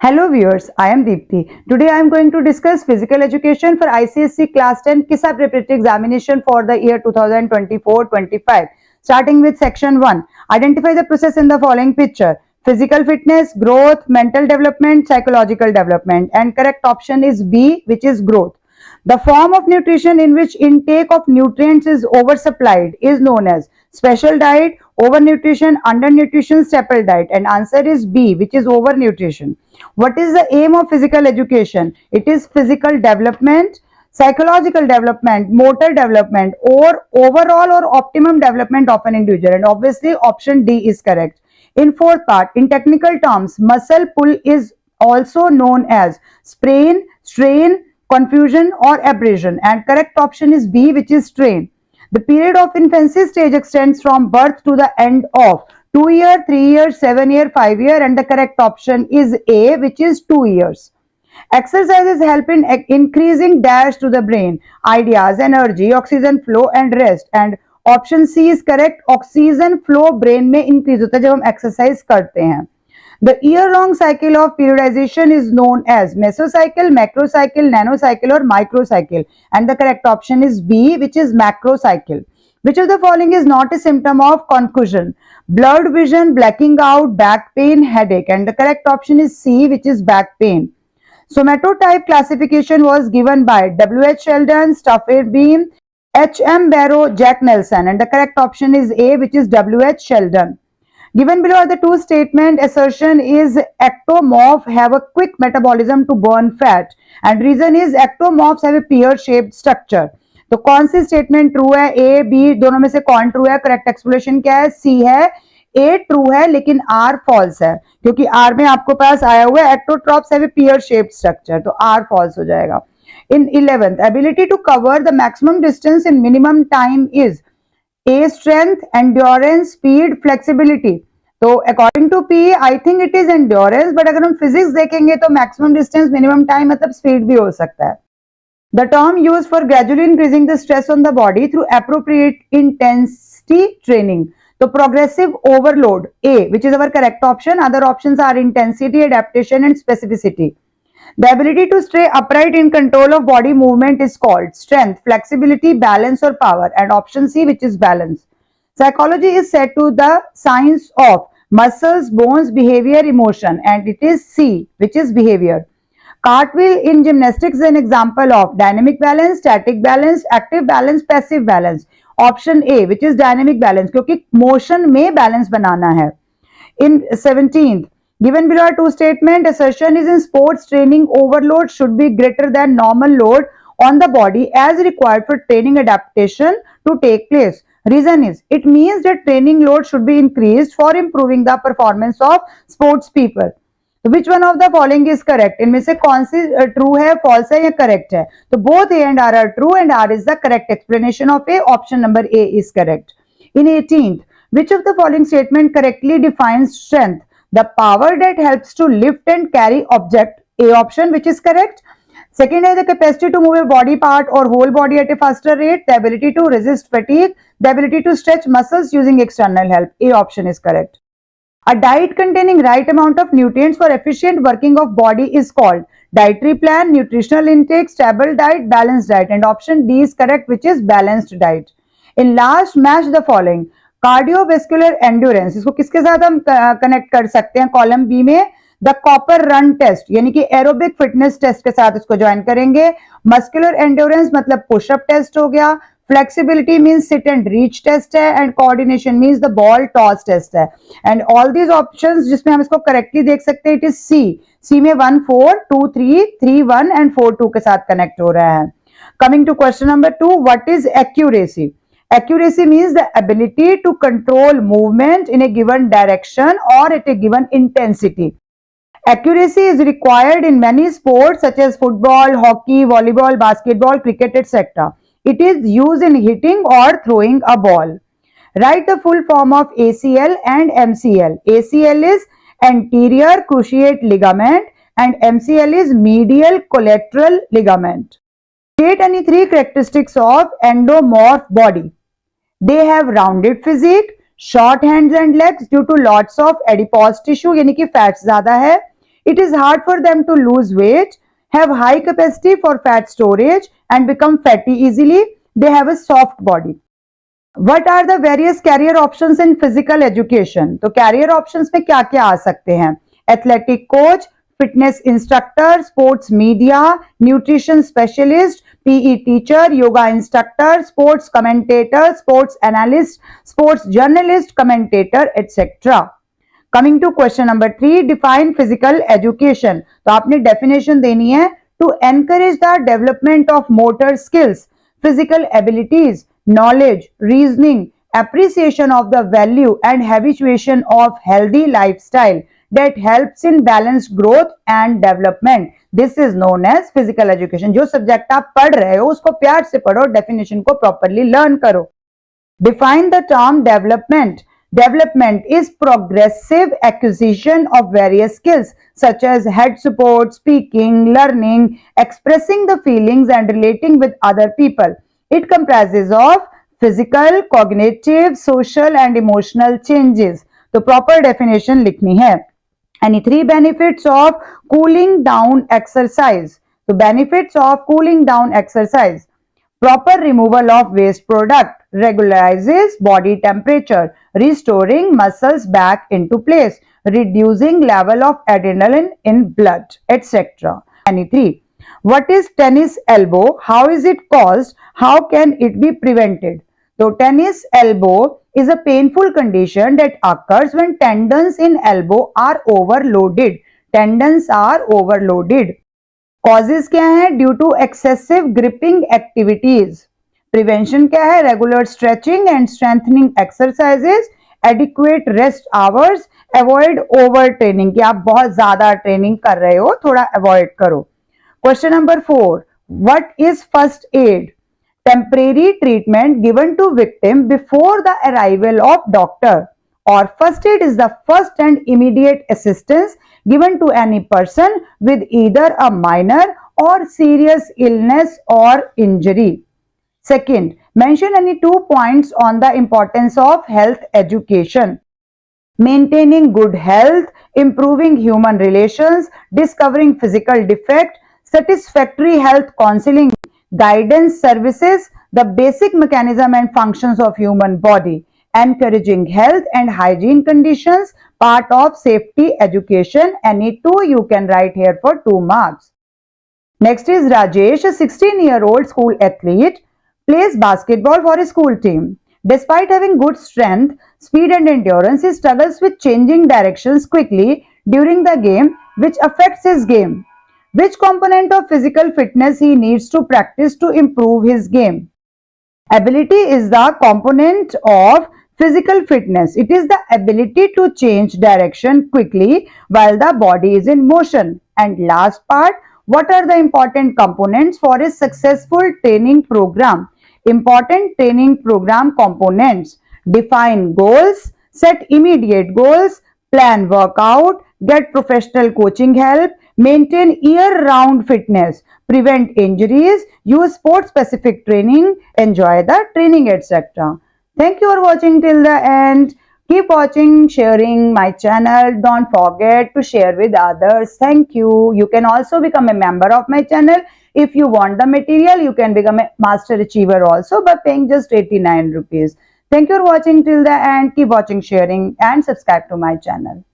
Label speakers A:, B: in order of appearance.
A: Hello viewers, I am Deepthi. Today I am going to discuss physical education for ICSE Class 10 KISA Preparatory Examination for the year 2024-25. Starting with Section 1. Identify the process in the following picture. Physical fitness, growth, mental development, psychological development. And correct option is B, which is growth. The form of nutrition in which intake of nutrients is oversupplied is known as special diet, overnutrition, undernutrition, staple diet. And answer is B, which is overnutrition. What is the aim of physical education? It is physical development, psychological development, motor development, or overall or optimum development of an individual. And obviously option D is correct. In fourth part, in technical terms, muscle pull is also known as sprain, strain, confusion or abrasion, and correct option is B, which is strain. The period of infancy stage extends from birth to the end of 2 year, 3 year, 7 year, 5 year, and the correct option is A, which is 2 years. Exercises help in increasing dash to the brain, ideas, energy, oxygen flow and rest. And option C is correct. Oxygen flow brain में increase होता है जब हम exercise करते हैं. The year-long cycle of periodization is known as mesocycle, macrocycle, nanocycle or microcycle. And the correct option is B, which is macrocycle. Which of the following is not a symptom of confusion? Blurred vision, blacking out, back pain, headache. And the correct option is C, which is back pain. Somatotype classification was given by W. H. Sheldon, Stafford Beam, H. M. Barrow, Jack Nelson. And the correct option is A, which is W. H. Sheldon. Given below are the two statement. Assertion is ectomorph have a quick metabolism to burn fat and reason is ectomorphs have a pear shaped structure. तो कौन सी statement true है? A B दोनों में से कौन true है? Correct explanation क्या है? सी है. ए ट्रू है लेकिन आर फॉल्स है क्योंकि आर में आपको पास आया हुआ है ectotrophs have a pear shaped structure, तो आर फॉल्स हो जाएगा. In 11th, ability to cover the maximum distance in minimum time is A, strength, endurance, speed, flexibility. तो according to P I think it is endurance, but अगर हम physics देखेंगे तो maximum distance minimum time मतलब speed भी हो सकता है. The term use for gradually increasing the stress on the body through appropriate intensity training. तो progressive overload A, which is our correct option. Other options are intensity, adaptation and specificity. The ability to stay upright in control of body movement is called strength, flexibility, balance or power. And option C, which is balance. Psychology is said to the science of muscles, bones, behavior, emotion. And it is C, which is behavior. Cartwheel in gymnastics is an example of dynamic balance, static balance, active balance, passive balance. Option A, which is dynamic balance, क्योंकि motion में balance बनाना है. In 17th, given below are two statement. Assertion is in sports training overload should be greater than normal load on the body as required for training adaptation to take place. Reason is it means that training load should be increased for improving the performance of sports people. Which one of the following is correct? इनमें से कौन C true है, false है या correct है? तो both A and R are true and R is the correct explanation of A. Option number A is correct. In 18th, which of the following statement correctly defines strength? The power that helps to lift and carry object. A option, which is correct. Second is the capacity to move a body part or whole body at a faster rate. The ability to resist fatigue. The ability to stretch muscles using external help. A option is correct. A diet containing right amount of nutrients for efficient working of body is called dietary plan, nutritional intake, stable diet, balanced diet. And option D is correct, which is balanced diet. In last, match the following. Cardiovascular endurance, इसको किसके साथ हम connect कर सकते हैं? Column B में the copper run test यानी कि एरोबिक फिटनेस टेस्ट के साथ इसको ज्वाइन करेंगे. मस्कुलर एंड्योरेंस मतलब पुशअप टेस्ट हो गया. Flexibility means sit and reach test है and coordination means the ball toss test है. एंड ऑल दीज ऑप्शंस जिसमें हम इसको करेक्टली देख सकते हैं, इट इज सी. सी में 1 4 2 3 3 1 एंड 4 2 के साथ कनेक्ट हो रहा है. Coming to question number 2, what is accuracy? Accuracy means the ability to control movement in a given direction or at a given intensity. Accuracy is required in many sports such as football, hockey, volleyball, basketball, cricket, etc. It is used in hitting or throwing a ball. Write the full form of ACL and MCL. ACL is anterior cruciate ligament and MCL is medial collateral ligament. State any three characteristics of endomorph body. They have rounded physique, short hands and legs due to lots of adipose tissue यानी कि fats ज्यादा है. It is hard for them to lose weight, have high capacity for fat storage, and become fatty easily. They have a soft body. What are the various career options in physical education? तो career options में क्या क्या आ सकते हैं? Athletic coach, fitness instructor, sports media, nutrition specialist, PE teacher, yoga instructor, sports commentator, sports analyst, sports journalist, commentator, etc. Coming to question number 3, define physical education. तो आपने definition देनी है to encourage the development of motor skills, physical abilities, knowledge, reasoning, appreciation of the value and habituation of healthy lifestyle that helps in balanced growth and development. This is known as physical education. जो subject आप पढ़ रहे हो उसको प्यार से पढ़ो, definition को properly learn करो. Define the term development. Development is progressive acquisition of various skills such as head support, speaking, learning, expressing the feelings and relating with other people. It comprises of physical, cognitive, social and emotional changes. तो proper definition लिखनी है. Any 3 benefits of cooling down exercise. So benefits of cooling down exercise. Proper removal of waste product, regularizes body temperature, restoring muscles back into place, reducing level of adrenaline in blood, etc. 3. What is tennis elbow? How is it caused? How can it be prevented? So tennis elbow is a painful condition that occurs when tendons in elbow are overloaded. Tendons are overloaded. Causes क्या है? Due to excessive gripping activities. Prevention क्या है? Regular stretching and strengthening exercises, adequate rest hours, avoid overtraining कि आप बहुत ज्यादा training कर रहे हो, थोड़ा avoid करो. Question number 4. What is first aid? Temporary treatment given to victim before the arrival of doctor. Or first aid is the first and immediate assistance given to any person with either a minor or serious illness or injury. Second, mention any 2 points on the importance of health education. Maintaining good health, improving human relations, discovering physical defect, satisfactory health counseling, guidance services, the basic mechanism and functions of human body, encouraging health and hygiene conditions, part of safety education. Any 2 you can write here for 2 marks. Next is Rajesh, a 16-year-old school athlete, plays basketball for his school team. Despite having good strength, speed and endurance, he struggles with changing directions quickly during the game, which affects his game. Which component of physical fitness he needs to practice to improve his game? Ability is the component of physical fitness. It is the ability to change direction quickly while the body is in motion. And last part, what are the important components for a successful training program? Important training program components. Define goals, set immediate goals, plan workout, get professional coaching help, maintain year-round fitness, prevent injuries, use sport-specific training, enjoy the training, etc. Thank you for watching till the end. Keep watching, sharing my channel. Don't forget to share with others. Thank you. You can also become a member of my channel. If you want the material, you can become a master achiever also by paying just 89 rupees. Thank you for watching till the end. Keep watching, sharing and subscribe to my channel.